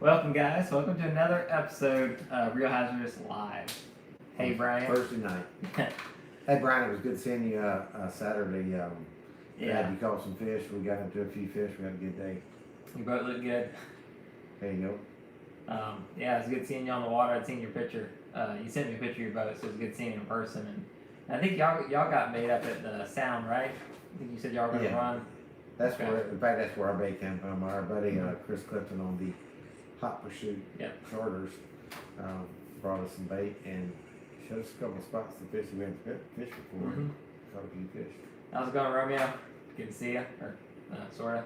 Welcome, guys. Welcome to another episode of Real Hazardous Live. Hey, Brian. Thursday night. Hey, Brian, it was good seeing you Saturday. Yeah. You caught some fish. We got into a few fish. We had a good day. You both look good. There you go. Yeah, it was good seeing you on the water. I'd seen your picture. You sent me a picture of your boat, so it was good seeing you in person. And I think y'all got made up at the Sound, right? I think you said y'all were going to run. That's where, in fact, that's where our bait came from. Our buddy Chris Clifton on the Hot Pursuit charters brought us some bait and showed us a couple of spots to fish we hadn't fished before. Caught a few fish. How's it going, Romeo? Good to see you, or sorta.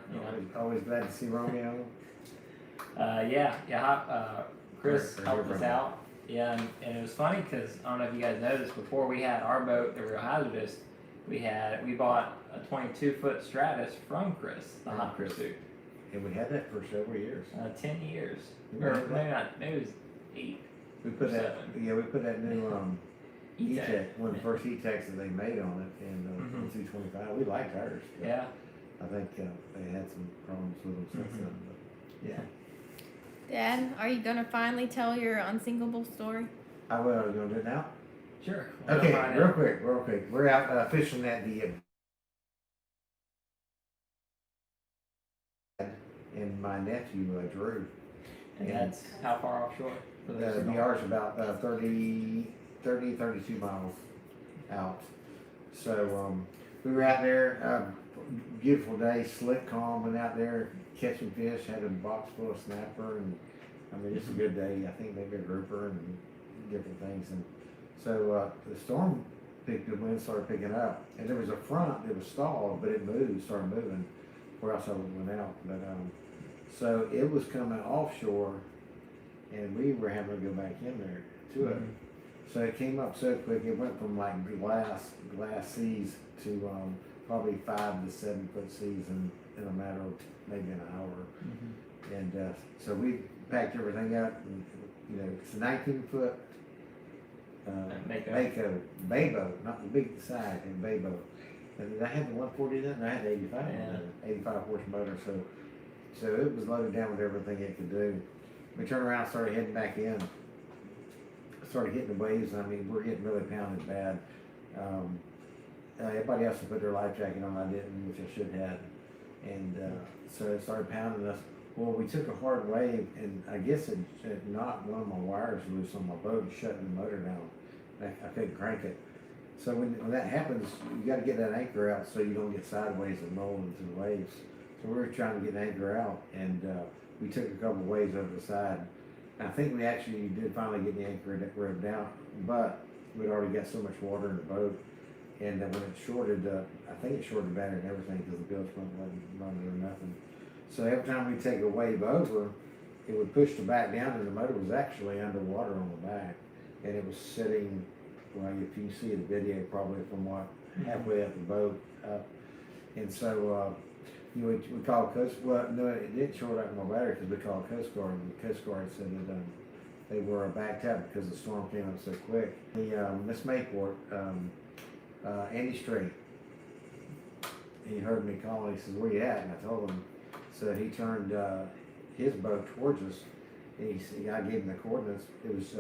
Always glad to see Romeo. Chris helped us out. Yeah, and it was funny because I don't know if you guys noticed, before we had our boat, the Real Hazardous, we bought a 22-foot Stratus from Chris, the Hot Pursuit. And we had that for several years. 10 years. Or maybe not, maybe it was 8. We put that, we put that new E-Tech, one of the first E-Techs that they made on it, and 225. We liked ours. Yeah. I think they had some problems with them since then. But yeah. Dad, are you gonna finally tell your unsinkable story? I will. Are you gonna do it now? Sure. Okay, real quick. We're out fishing at the and my nephew Drew. And that's how far offshore? The yar's about 32 miles out. So we were out there, beautiful day, slick, calm, and out there catching fish. Had a box full of snapper, and I mean it's a good day. I think maybe a grouper and different things. And so the storm the wind started picking up, and there was a front that was stalled, but it started moving, or else I would have went out. But so it was coming offshore, and we were having to go back in there to it. So it came up so quick. It went from like glass seas to probably 5 to 7 foot seas in a matter of maybe an hour. And so we packed everything up. And, it's a 19-foot Mako bay boat, not the big side, and bay boat. And I had the 140 in it, and I had the 85 horse motor. So it was loaded down with everything it could do. We turned around, started heading back in. Started hitting the waves. I mean, we're getting really pounded bad. Everybody else had put their life jacket on. I didn't, which I should have. And so it started pounding us. Well, we took a hard wave, and I guess it knocked one of my wires loose on my boat, shutting the motor down. I couldn't crank it. So when that happens, you got to get that anchor out so you don't get sideways and roll into the waves. So we were trying to get the anchor out, and we took a couple of waves over the side. I think we actually did finally get the anchor revved out, but we'd already got so much water in the boat, and when it shorted, I think it shorted the battery and everything because the bilge wasn't running or nothing. So every time we take a wave over, it would push the back down, and the motor was actually underwater on the back, and it was sitting, well, if you see the video, probably from halfway up the boat up, and so. We called Coast. Well, no, it didn't short out my battery because we called Coast Guard, and the Coast Guard said that they were backed up because the storm came up so quick. The Miss Mayport, Andy Strait, he heard me calling. He says, "Where you at?" And I told him. So he turned his boat towards us. And I gave him the coordinates. It was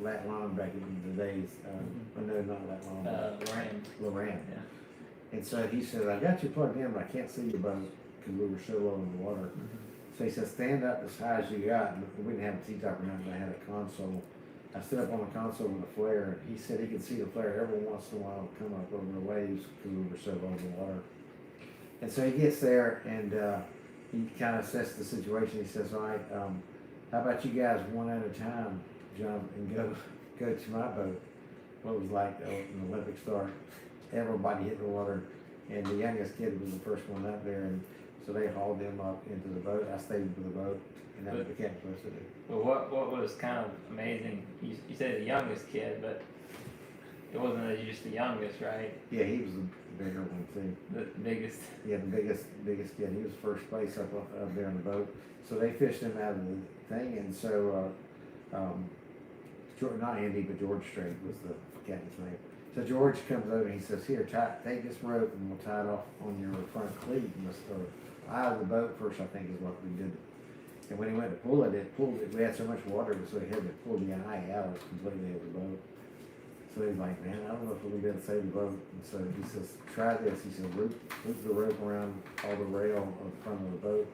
Lat Long back in the days. No, not Lat Long. Loran. Yeah. And so he said, "I got you plugged in, but I can't see your boat because we were so low in the water." So he said, "Stand up as high as you got." And we didn't have a T-top or nothing. I had a console. I stood up on the console with a flare. He said he could see the flare every once in a while come up over the waves because we were so low in the water. And so he gets there, and he kind of assessed the situation. He says, "All right, how about you guys one at a time jump and go to my boat?" Well, it was like an Olympic start. Everybody hit the water, and the youngest kid was the first one up there, and so they hauled him up into the boat. I stayed with the boat, and that's what the captain was supposed to do. But what was kind of amazing, you said the youngest kid, but it wasn't that you're just the youngest, right? Yeah, he was the bigger one too. The biggest? Yeah, the biggest kid. He was first place up there in the boat. So they fished him out of the thing, and so not Andy, but George Strait was the captain's name. So George comes over and he says, "Here, take this rope and we'll tie it off on your front cleat, out of the boat first, I think is what we did. And when he went to pull it, we had so much water, so he had to pull the eye out completely of the boat. So he's like, man, I don't know if we're gonna be able to save the boat. And so he says, try this. He said, loop the rope around all the rail of the front of the boat,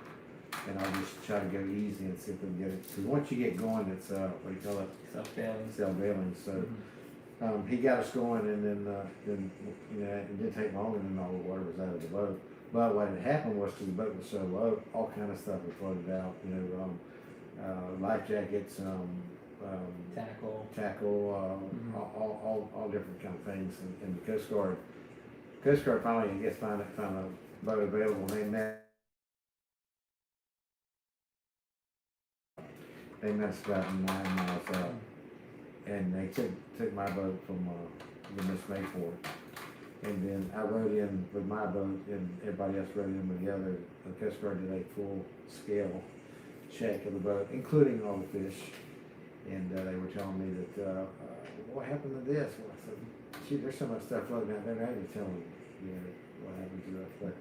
and I'll just try to go easy and see if we can get it. Because once you get going, it's what do you call it? Self-bailing. Self-bailing. So he got us going, and then you know, it didn't take long, and then all the water was out of the boat. But what had happened was, because the boat was so low, all kind of stuff had floated out. You know, life jackets, tackle, all different kind of things, and the Coast Guard finally, I guess, found a boat available, and they met us about 9 miles out, and they took my boat from the Miss Mayport, and then I rode in with my boat, and everybody else rode in with the other. The Coast Guard did a full scale check of the boat, including all the fish. And they were telling me that, what happened to this? Well, I said, gee, there's so much stuff floating out there, I had to tell them, you know, what happened to us. But,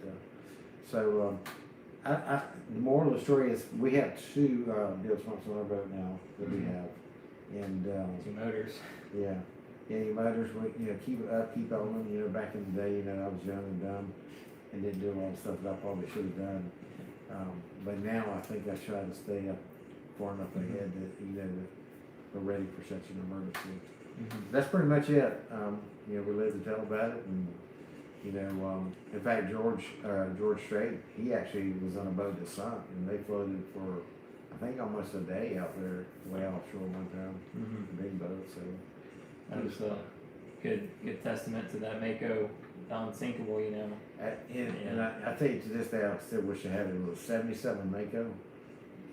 the moral of the story is we have 2 bilge pumps on our boat now that we have. And, 2 motors. Yeah. Your motors, you know, keep it up, keep on them. You know, back in the day, you know, I was young and dumb and didn't do a lot of stuff that I probably should have done. But now I think I try to stay up far enough ahead that, you know, we're ready for such an emergency. That's pretty much it. You know, we live to tell about it, and you know, in fact, George Strait, he actually was on a boat that sunk, and they floated for, I think, almost a day out there, way offshore one time, a big boat. So that was a good testament to that Mako unsinkable, you know. And I tell you, to this day, I still wish I had it. It was a '77 Mako,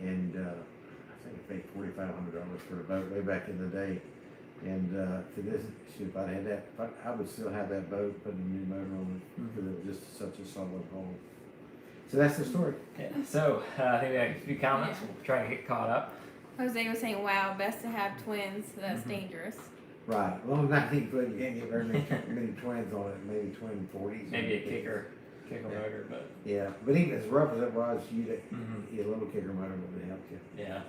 and I think I paid $4,500 for a boat way back in the day. And to this, if I had that, I would still have that boat, put a new motor on it, because it was just such a solid hull. So that's the story. Yeah. So I think we have a few comments. We'll try to get caught up. Jose was saying, wow, best to have twins. That's dangerous. Right. Well, 19 foot, you can't get very many twins on it. Maybe twin 40s. Maybe a kicker motor, but yeah. But even as rough as it was, a little kicker motor would have helped you. yeah.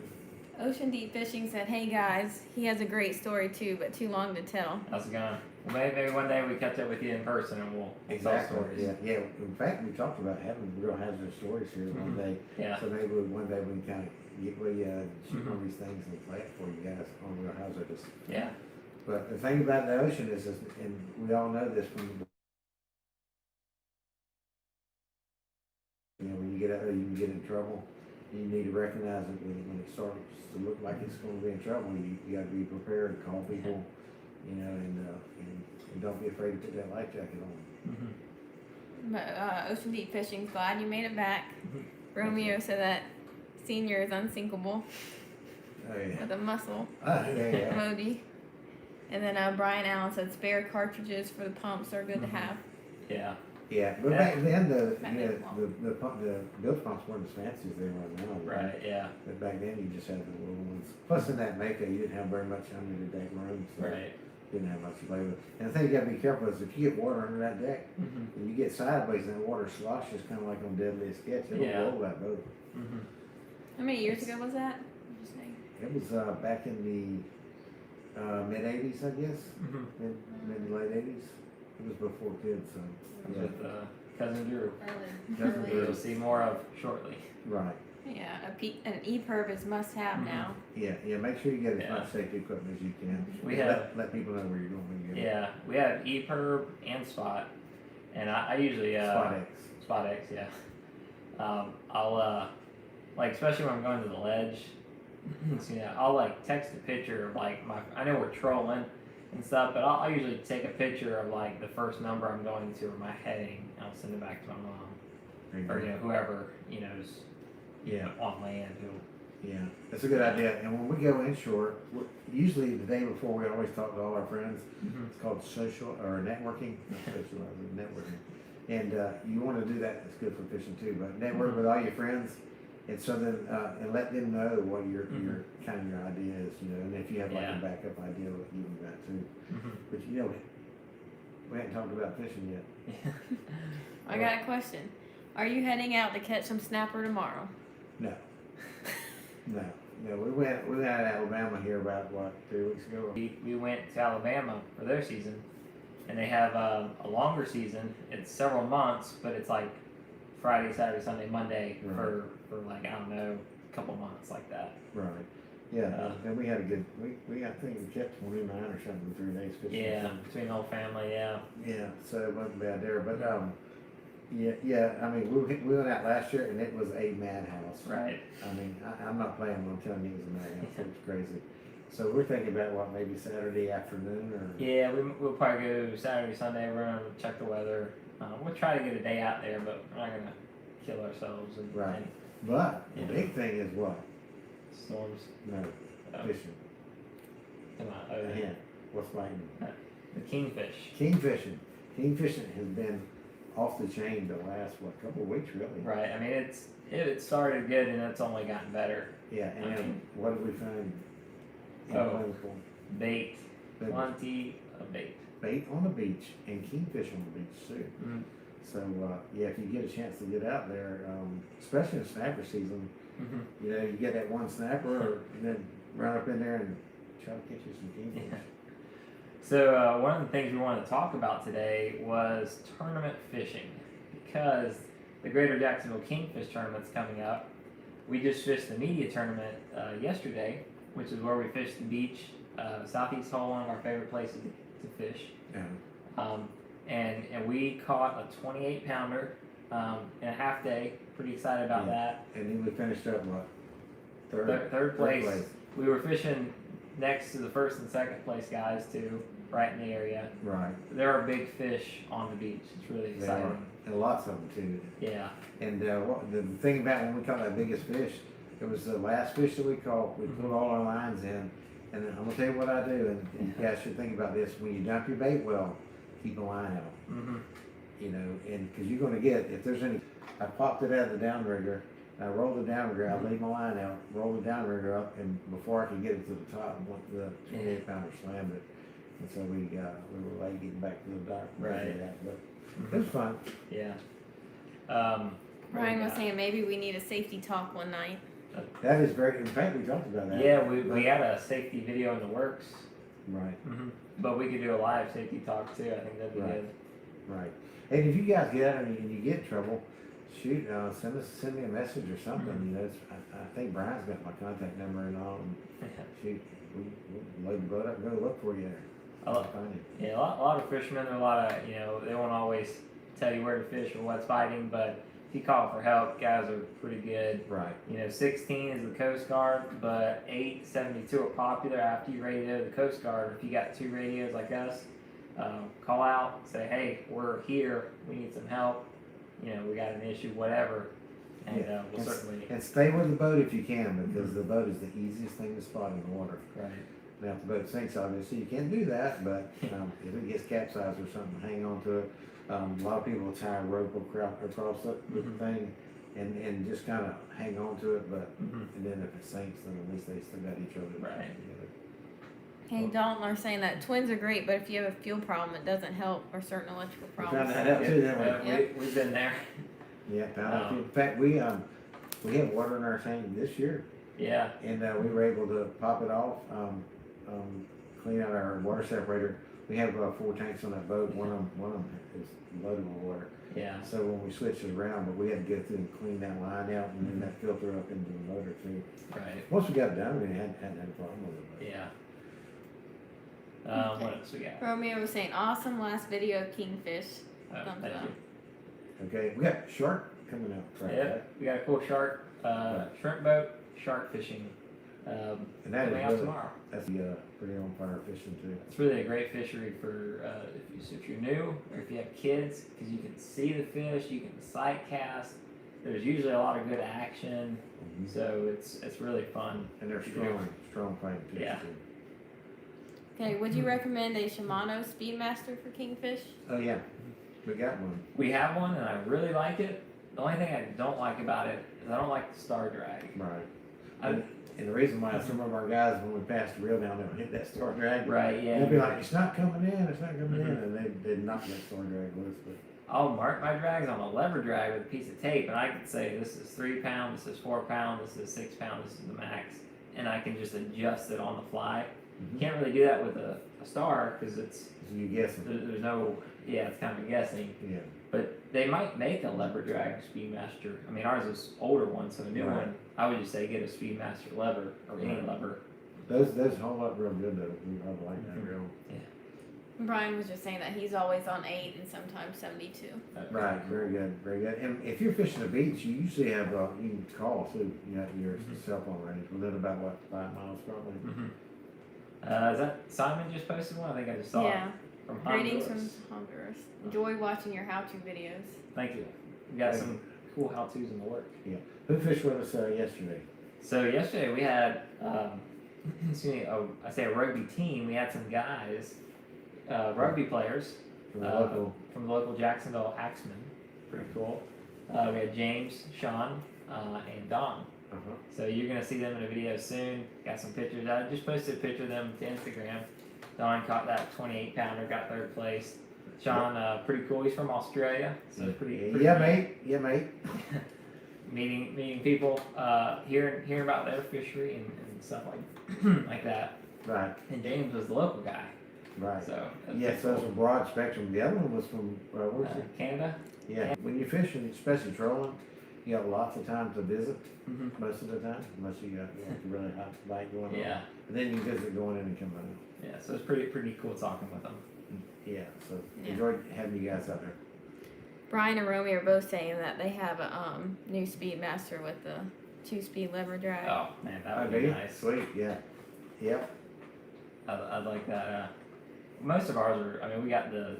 Ocean Deep Fishing said, hey guys, he has a great story too, but too long to tell. How's it going? Well, maybe one day we catch up with you in person and we'll tell stories. Yeah. In fact, we talked about having real hazardous stories here one day. Yeah. So maybe one day we can kind of get with you, shoot one of these things and play it for you guys on real hazardous. Yeah. But the thing about the ocean is, and we all know this from, you know, when you get out there, you can get in trouble. You need to recognize it when it starts to look like it's going to be in trouble. You got to be prepared, call people, you know, and don't be afraid to put that life jacket on. But Ocean Deep Fishing's glad you made it back. Romeo said that Senior is unsinkable Oh yeah. with a muscle Yeah. emoji. And then Brian Allen said spare cartridges for the pumps are good to have. Yeah. Yeah, but back then the Back bilge pumps weren't as fancy as they are now. Right. Yeah. But back then you just had the little ones. Plus in that Mako you didn't have very much under the deck room, so Right. you didn't have much to play with. And the thing you gotta be careful is if you get water under that deck and you get sideways and that water sloshes kind of like on Deadliest Sketch, it'll roll that boat. How many years ago was that? What did you say? It was back in the mid '80s, I guess, mid to late '80s. It was before kids, so. Yeah. With Cousin Drew. Cousin Who Drew. you'll see more of shortly. Right. Yeah, an E-perv is must have now. Yeah, make sure you get as Yeah. much safety equipment as you can. We Let people know where you're going when you get Yeah, we have EPIRB and Spot, and I usually Spot X. Spot X, yeah. I'll like especially when I'm going to the ledge, so, yeah, I'll like text a picture of like I know we're trolling and stuff, but I'll usually take a picture of like the first number I'm going to or my heading. I'll send it back to my mom or whoever is on land who. Yeah, that's a good idea. And when we go inshore, usually the day before we always talk to all our friends. It's called social or networking, not socializing, networking. And you want to do that. It's good for fishing too. But network with all your friends, and so then and let them know what your kind of your idea is. And if you have like a backup idea, you can do that too. But we haven't talked about fishing yet. I got a question. Are you heading out to catch some snapper tomorrow? No. No. No, we went out to Alabama here about, 3 weeks ago? We went to Alabama for their season, and they have a longer season. It's several months, but it's like Friday, Saturday, Sunday, Monday for like, I don't know, a couple months like that. Right. Yeah, and we had a good, I think we kept 29 or something 3 days fishing. Yeah, between the whole family, yeah. Yeah, so it wasn't bad there, but, yeah, I mean, we went out last year and it was a madhouse. Right. I mean, I'm not playing when I'm telling you it was a madhouse, it was crazy. So we're thinking about maybe Saturday afternoon or? Yeah, we'll probably go Saturday, Sunday, we're gonna check the weather. We'll try to get a day out there, but we're not gonna kill ourselves and, Right. and But the big thing is what? storms. No, fishing. Come on, Yeah, what's biting? the kingfish. Kingfishing. Kingfishing has been off the chain the last, couple of weeks really. Right, I mean, it started good and it's only gotten better. Yeah, and then what did we find? Oh. Bait, Bait. plenty of bait. Bait on the beach and kingfish on the beach too. Mm. So, yeah, if you get a chance to get out there, especially in snapper season, Mm-hmm. you know, you get that one snapper and then run up in there and try to catch you some kingfish. Yeah. So one of the things we wanted to talk about today was tournament fishing, because the Greater Jacksonville Kingfish tournament's coming up. We just fished the media tournament yesterday, which is where we fished the beach, Southeast Hole, one of our favorite places to fish. Yeah. And we caught a 28 pounder in a half day. Pretty excited about that. And then we finished up what? Third place. We were fishing next to the first and second place guys too, right in the area. Right. There are big fish on the beach. It's really There are. exciting. And lots of them too. Yeah. And the thing about when we caught that biggest fish, it was the last fish that we caught. We put all our lines in, and I'm gonna tell you what I do. And you guys should think about this: when you dump your bait well, keep a line out. Mm-hmm. You know, and because you're gonna get, if there's any, I popped it out of the downrigger. I rolled the downrigger. I laid my line out, rolled the downrigger up, and before I could get it to the top, the 28 pounder slammed it. And so we were late getting back to the dock. Right. But it was fun. Yeah. Ryan was saying maybe we need a safety talk one night. That is very. In fact, we talked about that. Yeah, we had a safety video in the works. Right. Mm-hmm. But we could do a live safety talk too. I think that'd be Right. good. Right. And if you guys get out and you get in trouble, shoot, send me a message or something. Mhm. You know, I think Brian's got my contact number and all. And shoot, we'll load the boat up and go look for you there. Oh. Find you. Yeah, a lot of fishermen. There are a lot of, they won't always tell you where to fish or what's biting, but if you call for help, guys are pretty good. Right. 16 is the Coast Guard, but 8, 72 are popular after you radio the Coast Guard. If you got 2 radios like us, call out, say, hey, we're here, we need some help, we got an issue, whatever, and we'll certainly. And stay with the boat if you can, because the boat is the easiest thing to spot in the water. Right. Now, if the boat sinks, obviously, you can't do that, but if it gets capsized or something, hang on to it. A lot of people tie a rope across the thing and just kind of hang on to it, but and then if it sinks, then at least they still got each other Right. together. Hey, Dalton are saying that twins are great, but if you have a fuel problem, it doesn't help, or certain electrical found problems. that out too, didn't we? Yeah, we've been there. Yeah, found out. In fact, we had water in our tank this year, Yeah. and we were able to pop it off, clean out our water separator. We have 4 tanks on that boat. One of them is loaded with water. Yeah. So when we switched it around, but we had to go through and clean that line out and then that filter up into the motor too. Right. Once we got it done, we hadn't had a problem with it. But. Yeah. Okay. What else we got? Romeo was saying, awesome last video of Kingfish. Thumbs Thank up. you. Okay, we got shark coming out Friday. Yeah, we got a cool shark, shrimp boat, shark fishing. And that is coming out really, tomorrow. that's pretty on fire fishing too. It's really a great fishery for if you're new or if you have kids, because you can see the fish, you can sight cast. There's usually a lot of good action, so it's really fun. And they're to strong fighting fish Yeah. too. Okay, would you recommend a Shimano Speedmaster for Kingfish? Oh yeah, we got one. We have one, and I really like it. The only thing I don't like about it is I don't like the star drag. Right. And the reason why some of our guys, when we passed the reel down, they'll hit that star drag. Right, yeah. And they'll be like, it's not coming in, it's not coming in. And they did not let star drag loose. But I'll mark my drags on a lever drag with a piece of tape, and I can say this is 3 pound, this is 4 pound, this is 6 pound, this is the max, and I can just adjust it on the fly. You can't really do that with a star because it's So you guessing? there's no it's kind of guessing. Yeah. But they might make a lever drag Speedmaster. I mean, ours is older one, so a new Right. one. I would just say get a Speedmaster lever or any Right. lever. Those hold up real good though. I like that real. Brian was just saying that he's always on 8 and sometimes 72. Right, very good, very good. And if you're fishing the beach, you usually have you can call too. You got your cell phone range within about what 5 miles probably. Is that Simon just posted one? I think I just saw Yeah. it from Honduras. Greetings from Honduras. Enjoy watching your how-to videos. Thank you. We got some cool how-tos in the work. Who fished with us yesterday? So yesterday we had, excuse me, I say a rugby team. We had some guys, rugby players From the local. from the local Jacksonville Axemen. Pretty cool. We had James, Sean, and Don. So you're gonna see them in a video soon. Got some pictures. I just posted a picture of them to Instagram. Don caught that 28 pounder, got 3rd place. Sean, pretty cool. He's from Australia, so pretty Yeah, neat. mate. meeting people, hearing about their fishery and stuff like that. Right, And James was the local guy, right. so Yes, so it's a broad spectrum. The other one was from where's it? Canada. Yeah, when you're fishing, especially trolling, you got lots of time to visit Mm-hmm. most of the time, unless you got a really hot light going on. Yeah, And then you visit going in and coming out. yeah. So it's pretty cool talking with them. Yeah, so Yeah. enjoyed having you guys out there. Brian and Romy are both saying that they have a new Speedmaster with the 2-speed lever drag. Oh man, that would do be you? nice. Sweet, yeah. Yep. I'd like that. Most of ours are. I mean, we got the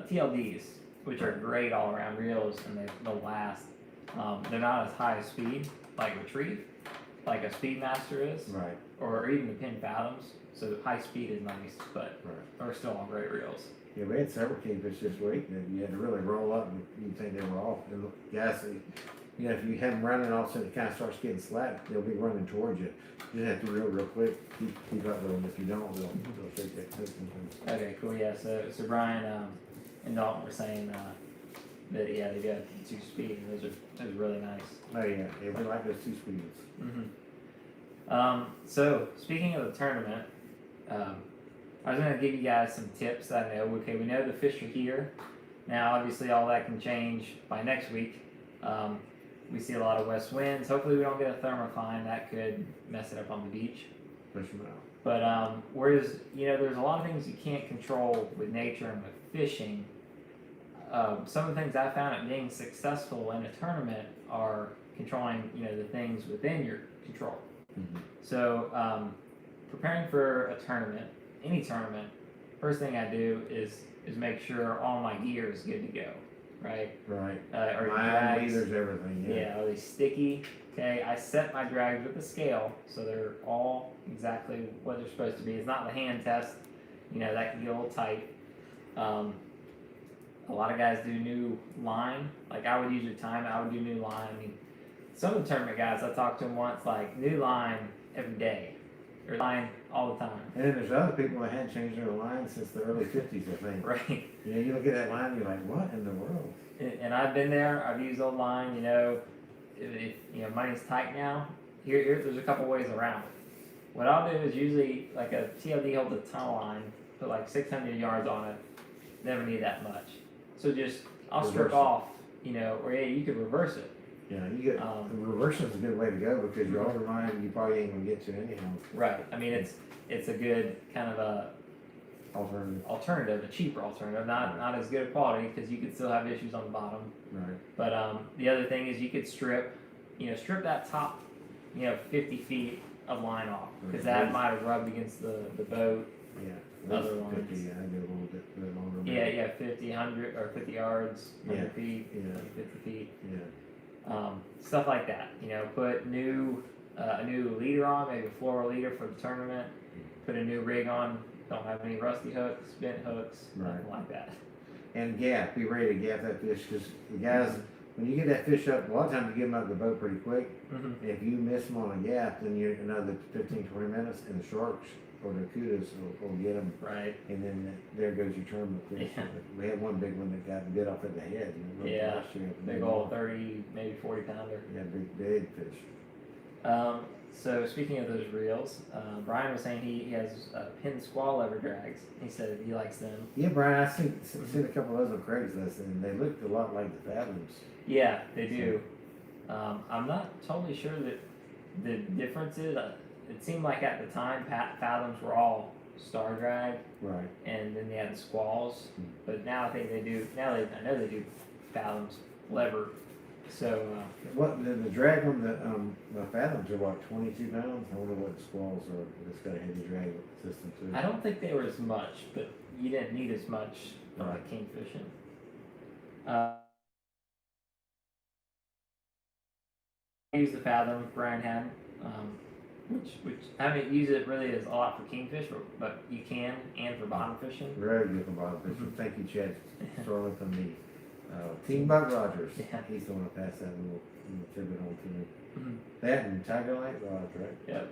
TLDs, which are great all around reels, and they'll last. They're not as high as speed like retrieve, like a Speedmaster is, Right, or even the Pin Fathoms. So high speed is nice, but right. they're still all great reels. Yeah, we had several kingfish this week that you had to really roll up and you'd think they were off. And guys, you know, if you have them running, all of a sudden it kind of starts getting slack, they'll be running towards you. You just have to reel real quick, keep up with them. If you don't, they'll shake that hook sometimes. Okay, cool. Yeah. So Brian and Dalton were saying that they got 2-speed, and those are really nice. Oh yeah, we like those 2 speeds. So speaking of the tournament, I was gonna give you guys some tips that I know. Okay, we know the fish are here. Now, obviously, all that can change by next week. We see a lot of west winds. Hopefully, we don't get a thermocline that could mess it up on the beach. Push them out. But whereas there's a lot of things you can't control with nature and with fishing. Some of the things I found at being successful in a tournament are controlling the things within your control. Mm-hmm. So preparing for a tournament, any tournament, first thing I do is make sure all my gear is good to go, right? Right. Or My drags, leaders, everything. yeah, are they sticky? Okay, I set my drags with the scale so they're all exactly what they're supposed to be. It's not the hand test, that can get a little tight. A lot of guys do new line, like I would use your time, I would do new line. I mean, some of the tournament guys, I talked to them once, like new line every day, or line all the time. And then there's other people that hadn't changed their line since the early 50s, I think. Right. You look at that line, and you're like, what in the world? And I've been there. I've used old line. If money's tight now, there's a couple ways around it. What I'll do is usually like a TLD holds a ton of line, put like 600 yards on it. Never need that much. So I'll strip Reverse it. off. Or you could reverse it. Yeah, you get reversing is a good way to go because your older line you probably ain't gonna get to anyhow. Right. I mean it's a good kind of a Alternative. a cheaper alternative, not as good a quality because you could still have issues on the bottom. Right. But the other thing is you could strip that top, 50 feet of line off because that might have rubbed against the boat. Yeah. Other Those lines. 50, yeah, I do a little bit longer. Yeah, 50, 100, or 50 yards, 100 Yeah, feet, yeah. 50 feet, Yeah. stuff like that. Put a new leader on, maybe a floral leader for the tournament. Put a new rig on. Don't have any rusty hooks, bent hooks, nothing Right. like that. And gap, be ready to gap that fish because the guys, when you get that fish up, a lot of times you get them out of the boat pretty quick. Mm-hmm. If you miss them on a gap, then you're another 15, 20 minutes and the sharks or the kudos will get them, Right. and then there goes your tournament fish. Yeah. We had one big one that got bit off at the head. Yeah. Last year. Big old 30, maybe 40 pounder. Yeah, big fish. So speaking of those reels, Brian was saying he has pin squall lever drags. He said he likes them. Yeah, Brian, I seen a couple of those on Craigslist, and they looked a lot like the Fathoms. Yeah, they do. I'm not totally sure that the difference is. It seemed like at the time Fathoms were all star drag, Right. and then they had the squalls. But now I think they do. I know they do Fathoms lever. So What the drag on the Fathoms are what, 22 pounds? I wonder what the squalls are. It's got a heavy drag system too. I don't think they were as much, but you didn't need as much on the Right. kingfishing. I use the Fathom Brian had, which I haven't used it really as a lot for kingfish, but you can and for bottom fishing. Very good for bottom fishing. Thank you, Chad Sterling from the Team Bug Rogers. Yeah. He's the one that passed that little tidbit on to me. Mhm. That and Tiger Light rods, right? Yep.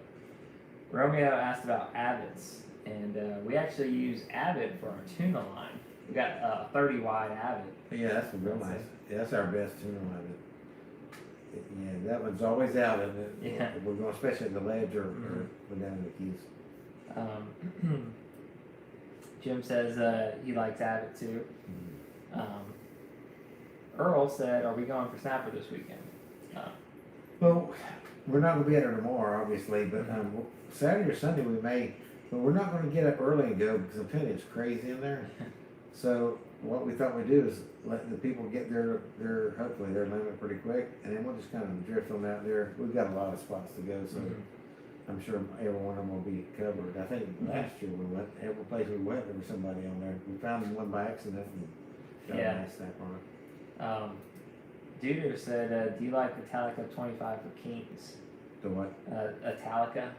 Romeo asked about Abbott's, and we actually use Abbott for our tuna line. We got a 30 wide Abbott. Yeah, that's a real nice. Yeah, that's our best tuna line. Yeah, that one's always out, isn't it? Yeah. We're going, especially in the ledge or down in the keys. Jim says he likes Abbott too. Mm-hmm. Earl said, "Are we going for snapper this weekend?" Well, we're not going to be at it tomorrow, obviously, but Saturday or Sunday we may. But we're not going to get up early and go because I'm telling you, it's crazy in there. So what we thought we'd do is let the people get their hopefully their limit pretty quick, and then we'll just kind of drift them out there. We've got a lot of spots to go, so I'm sure every one of them will be covered. I think last year we went every place we went there was somebody on there. We found one by accident and got a nice snap on it. Duder said, "Do you like the Talica 25 for Kings?" The what? A Talica.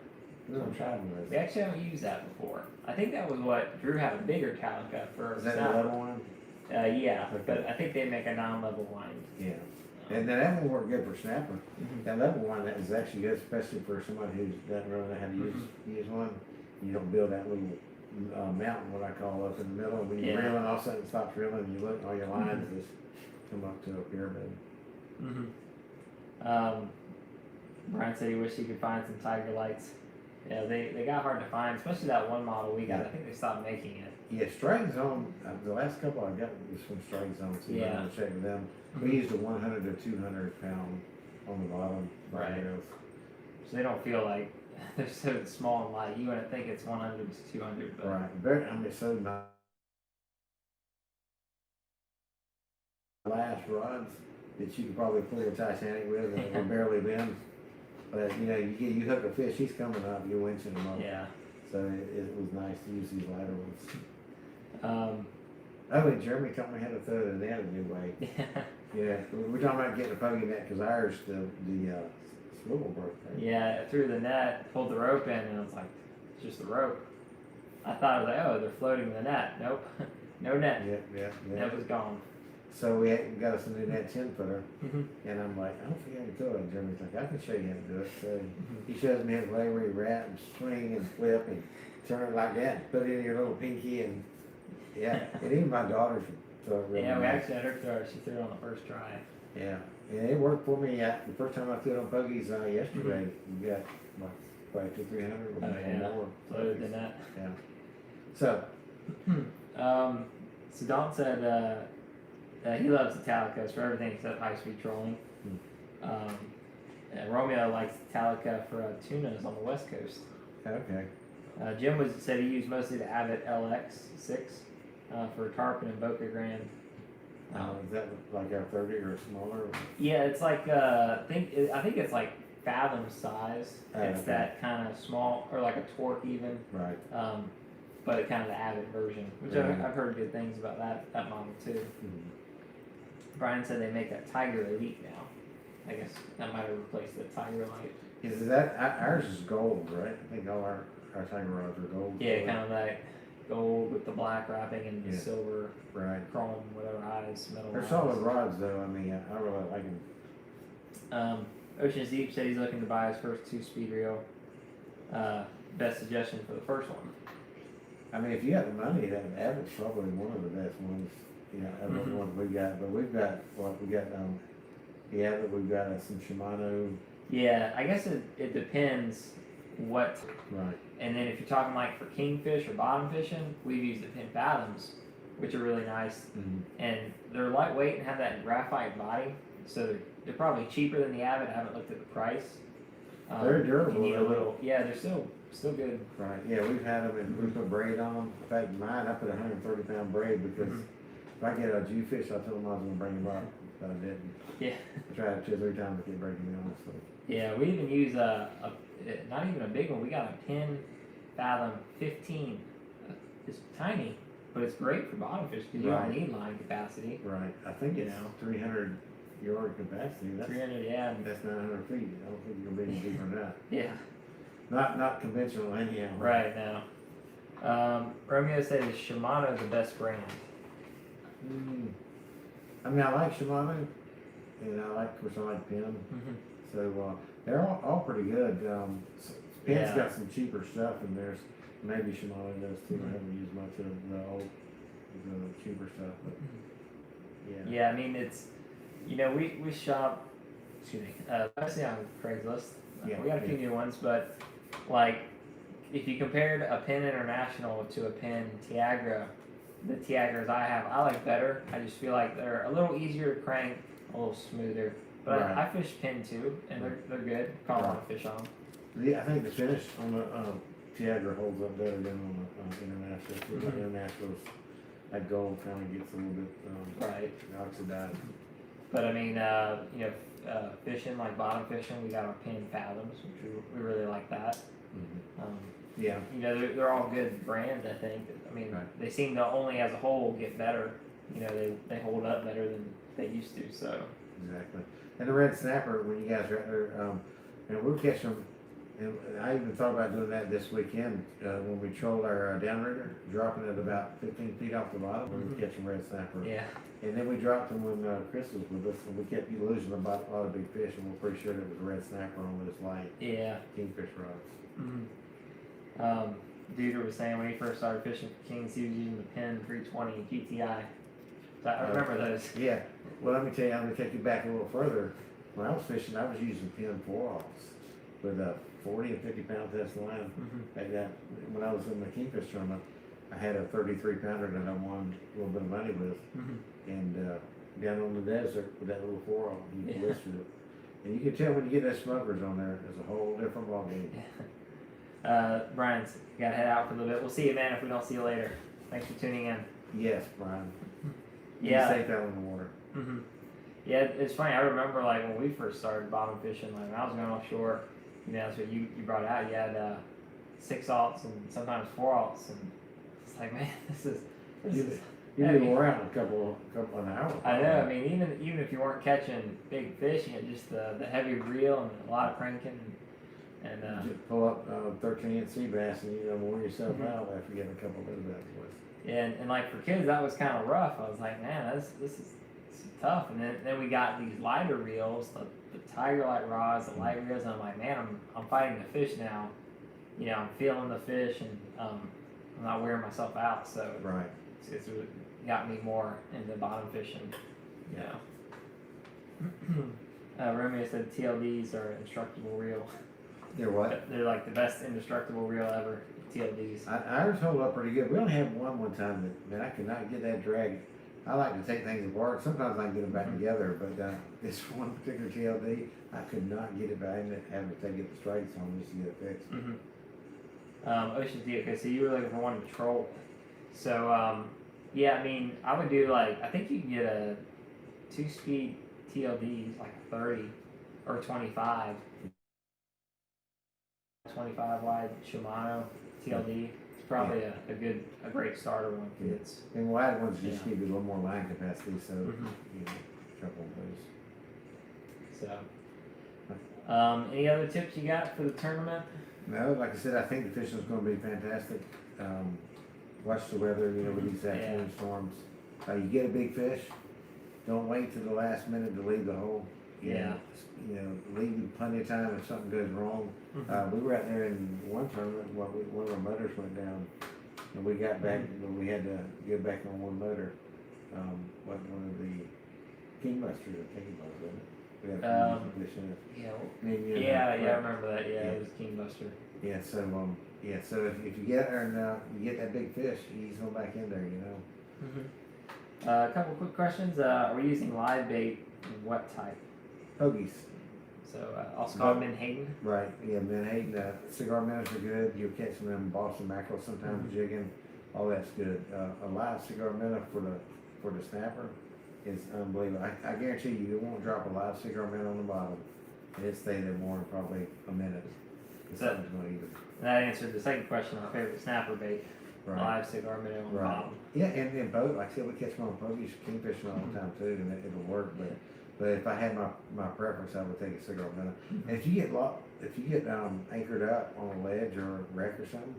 No, I'm trying with. We actually haven't used that before. I think that was what Drew had a bigger Talica for. Is that the level one? Yeah, Okay. but I think they make a non-level line. Yeah. And then that one worked good for snapper. That level one that is actually good, especially for somebody who doesn't really know how to use one. You don't build that little mountain, what I call, up in the middle. And when you're reeling, all of a sudden it stops reeling, and you look, all your lines just come up to a pyramid. Brian said he wished he could find some Tiger Lights. Yeah, they got hard to find, especially that one model we got. I think they stopped making it. Yeah, Strike Zone, the last couple I got was from Strike Zone, so I'm going to check with them. We used a 100 to 200 pound on the bottom. Right. So they don't feel like they're so small and light. You wouldn't think it's 100 to 200. But. Right. Very, I mean, so nice. Last rods that you could probably pull a Titanic with and will barely bend. But you know, you hook a fish, he's coming up, you're winching him up. Yeah. So it was nice to use these lighter ones. And Jeremy taught me how to throw the net a new way. Yeah, we're talking about getting a pokey net because ours the swivel broke. Right? Yeah, I threw the net, pulled the rope in, and I was like, it's just the rope. I thought, I was like, oh, they're floating the net. Nope, no net. Yeah. Net was gone. So we got us a new net 10-footer, and I'm like, I don't think I can do it. And Jeremy's like, I can show you how to do it. So he shows me his way where you wrap and swing and flip and turn it like that, put it in your little pinky, and and even my daughter should throw it really Yeah, we nice. actually had her throw it. She threw it on the first try. Yeah, and it worked for me. The first time I threw it on pokies yesterday, we got probably 200-300 or more. Floated the net. Yeah. So, so Don said he loves Italica's for everything except high-speed trolling. And Romeo likes Italica for tunas on the West Coast. okay. Jim said he used mostly the Abbott LX6 for tarpon and Boca Grande. Is that like our 30 or smaller? Yeah, it's like I think it's like fathom size. It's okay. that kind of small, or like a torque even. Right. But kind of the Abbott version, which I've heard good things about that model too. Brian said they make a Tiger Elite now. I guess that might have replaced the Tiger Light. Is that ours is gold, right? I think all our Tiger rods are gold. Yeah, kind of that gold with the black wrapping and the silver, right, chrome, whatever eyes, metal. They're eyes. solid rods, though. I mean, I really like them. Ocean's Deep said he's looking to buy his first 2-speed reel. best suggestion for the first one? I mean, if you got the money, that Abbott's probably one of the best ones, you know, of the ones we got. But we've got the Abbott, we've got some Shimano. Yeah, I guess it depends what. Right. And then if you're talking like for kingfish or bottom fishing, we've used the Pin Fathoms, which are really nice. Mm-hmm. And they're lightweight and have that graphite body, so they're probably cheaper than the Abbott. I haven't looked at the price. They're durable. You need a little, yeah, they're still good. Right. Yeah, we've had them and we put braid on them. In fact, mine, I put a 130-pound braid because if I get a Jewfish, I told them I was going to bring them up, but I didn't. Yeah. I tried 2 or 3 times to get breaking down. So. Yeah, we even use not even a big one. We got a Pin Fathom 15. It's tiny, but it's great for bottom fish because you don't need line capacity. Right. I think it's 300 yard capacity. That's 300, yeah. That's 900 feet. I don't think you're going to be any deeper than that. Yeah. Not conventional anyhow. Right now. Romeo says Shimano is the best brand. I mean, I like Shimano, and of course, I like Penn. So they're all pretty good. Penn's got some cheaper stuff, and there's maybe Shimano does too. I haven't used much of the cheaper stuff, but yeah. Yeah, I mean it's, we shop, especially on Craigslist. Yeah, we got a few new ones, but like if you compared a Penn International to a Penn Tiagra, the Tiagras I have, I like better. I just feel like they're a little easier to crank, a little smoother. But I fish Penn too, and they're good. Caught a lot of fish on them. Yeah, I think the finish on the Tiagra holds up better than on the International. The Internationals, that gold kind of gets a little bit oxidized. But I mean, fishing like bottom fishing, we got our Pin Fathoms, which we really like that. Yeah. They're all good brands. I think. I mean, they seem to only as a whole get better. They hold up better than they used to. So. Exactly. And the red snapper, when you guys are out there, and we're catching them, and I even thought about doing that this weekend when we trolled our downrigger, dropping it about 15 feet off the bottom when we were catching red snapper. Yeah. And then we dropped them when Chris was with us, and we kept losing a lot of big fish, and we're pretty sure that it was a red snapper on those light kingfish rods. Duder was saying when he first started fishing for kings, he was using the Penn 320 GTI. So I remember those. Yeah. Well, let me tell you, I'm going to take you back a little further. When I was fishing, I was using Penn 4-aughts with a 40 and 50 pound test line. When I was in the kingfish tournament, I had a 33 pounder that I won a little bit of money with. And down on the desert with that little 4-aught, you blistered it. And you can tell when you get that smokers on there, it's a whole different ballgame. Brian's got to head out for a little bit. We'll see you, man, if we don't see you later. Thanks for tuning in. Yes, Brian. Yeah. Safe out on the water. Yeah, it's funny. I remember like when we first started bottom fishing, like when I was going offshore, that's what you brought out. You had 6-aughts and sometimes 4-aughts, and it's like, man, this is. You did around a couple of hours. I know. I mean, even if you weren't catching big fish, just the heavy reel and a lot of cranking, and just pull up 13-inch sea bass and wear yourself out after getting a couple of those bad boys. Yeah, and like for kids, that was kind of rough. I was like, man, this is tough. And then we got these lighter reels, the Tiger Light rods, the light reels, and I'm like, man, I'm fighting the fish now. I'm feeling the fish, and I'm not wearing myself out. So it's got me more into bottom fishing. Romeo said TLDs are indestructible reel. They're what? They're like the best indestructible reel ever. TLDs. Ours hold up pretty good. We only had one time that I could not get that drag. I like to take things apart. Sometimes I can get them back together, but this one particular TLD, I could not get it back. I ended up having to take it the straights on just to get it fixed. Ocean's Deep. Okay, so you were looking for one to troll. So, I mean, I would do I think you can get a 2-speed TLD, like a 30 or 25. 25 wide Shimano TLD. It's probably a great starter one for kids. And wide ones just give you a little more line capacity, so couple of those. So, any other tips you got for the tournament? No, like I said, I think the fishing's going to be fantastic. Watch the weather, with these afternoon storms. You get a big fish, don't wait till the last minute to leave the hole. You know, leave you plenty of time if something goes wrong. We were out there in one tournament, one of our motors went down, and we got back, but we had to get back on one motor. One of the Kingbusters, I think it was, wasn't it? We had a fish in it. I remember that. Yeah, it was King Buster. Yeah, so if you get there and you get that big fish, you ease them back in there, you know. A couple quick questions. Are we using live bait and what type? Hoagies. So also called menhaden. Right, yeah, menhaden, cigar minnows are good. You'll catch some of them Boston mackerel sometimes jigging. All that's good. A live cigar minnow for the snapper is unbelievable. I guarantee you won't drop a live cigar minnow on the bottom and it stay there more than probably a minute. Something's gonna eat it. That answered the second question. My favorite snapper bait. Right. Live cigar minnow on the bottom. Yeah, and boat, like I said, we catch them on pogies, kingfishing all the time too, and it'll work. But if I had my preference, I would take a cigar minnow. And if you get anchored up on a ledge or a wreck or something,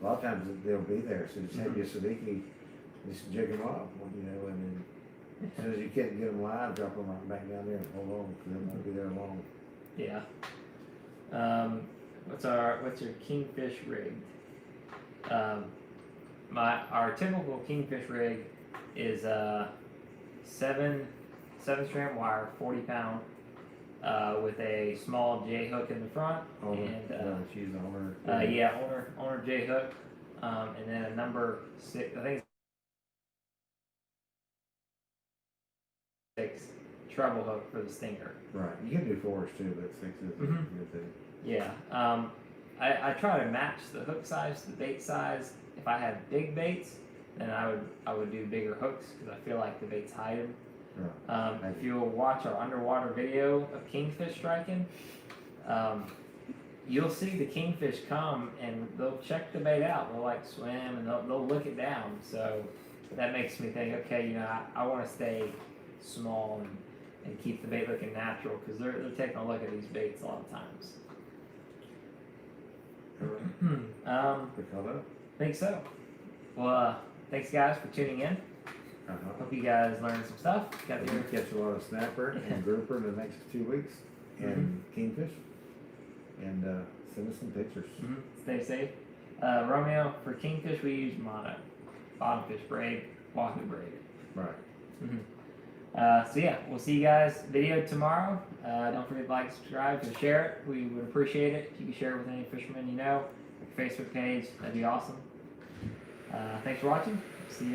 a lot of times they'll be there. So just have your Sadiki, just jig them up, you know, and then as soon as you can't get them live, drop them right back down there and hold on because they won't be there long. Yeah. What's your kingfish rig? Our typical kingfish rig is 7-strand wire, 40 pound, with a small J hook in the front, She's on her. Owner J hook, and then a number 6. I think it's 6 treble hook for the stinger. Right. You can do 4s too, but 6 is good too. Yeah. I try to match the hook size to the bait size. If I had big baits, then I would do bigger hooks because I feel like the baits hide them. Right. If you'll watch our underwater video of kingfish striking, you'll see the kingfish come and they'll check the bait out. They'll like swim and they'll look it down. So that makes me think, okay, you know, I want to stay small and keep the bait looking natural because they're taking a look at these baits a lot of times. I think so. Well, thanks guys for tuning in. Hope you guys learned some stuff. We're gonna catch a lot of snapper and grouper in the next 2 weeks, and kingfish, and send us some pictures. Stay safe. Romeo, for kingfish we use mono, bottomfish braid, wahoo braid. Right. So yeah, we'll see you guys video tomorrow. Don't forget to like, subscribe, and share it. We would appreciate it if you could share it with any fishermen you know. Your Facebook page, that'd be awesome. Thanks for watching. See you.